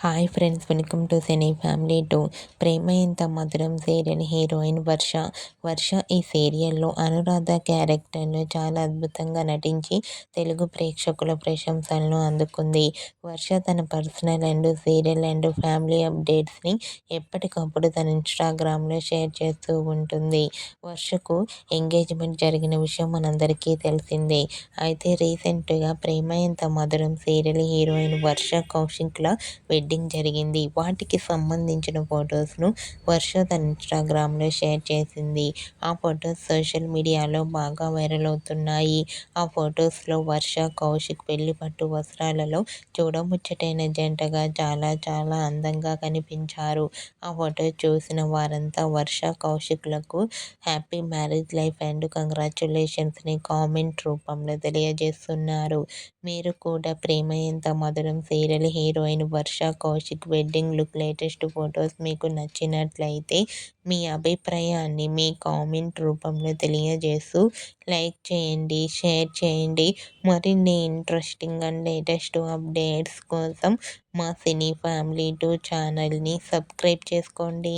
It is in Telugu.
Hi friends, welcome to cine family 2. ప్రేమ ఇంత మధురం సీరియల్ హీరోయిన్ వర్ష. ఈ సీరియల్లో అనురాధ క్యారెక్టర్ను చాలా అద్భుతంగా నటించి తెలుగు ప్రేక్షకుల ప్రశంసలను అందుకుంది. వర్ష తన personal and serial and family అప్డేట్స్ని ఎప్పటికప్పుడు తన ఇన్స్టాగ్రామ్లో షేర్ చేస్తూ ఉంటుంది. వర్షకు ఎంగేజ్మెంట్ జరిగిన విషయం మనందరికీ తెలిసిందే. అయితే రీసెంట్గా ప్రేమ ఇంత మధురం సీరియల్ హీరోయిన్ వర్ష కౌశిక్ల వెడ్డింగ్ జరిగింది. వాటికి సంబంధించిన ఫొటోస్ను వర్ష తన ఇన్స్టాగ్రామ్లో షేర్ చేసింది. ఆ ఫొటోస్ సోషల్ మీడియాలో బాగా వైరల్ అవుతున్నాయి. ఆ ఫొటోస్లో వర్ష, కౌశిక్ పెళ్లి పట్టు వస్త్రాలలో చూడముచ్చటైన జంటగా చాలా చాలా అందంగా కనిపించారు. ఆ ఫొటో చూసిన వారంతా వర్ష, కౌశిక్లకు హ్యాపీ మ్యారేజ్ లైఫ్ అండ్ కంగ్రాచ్యులేషన్స్ని కామెంట్ రూపంలో తెలియజేస్తున్నారు. మీరు కూడా Prema Entha Madhuram serial heroine Varsha, Kaushik wedding look latest photos మీకు నచ్చినట్లయితే మీ అభిప్రాయాన్ని మీ కామెంట్ రూపంలో తెలియజేస్తూ లైక్ చేయండి, షేర్ చేయండి. మరిన్ని ఇంట్రెస్టింగ్ అండ్ లేటెస్ట్ అప్డేట్స్ కోసం మా సినీ ఫ్యామిలీ 2 ఛానల్ని సబ్స్క్రైబ్ చేసుకోండి.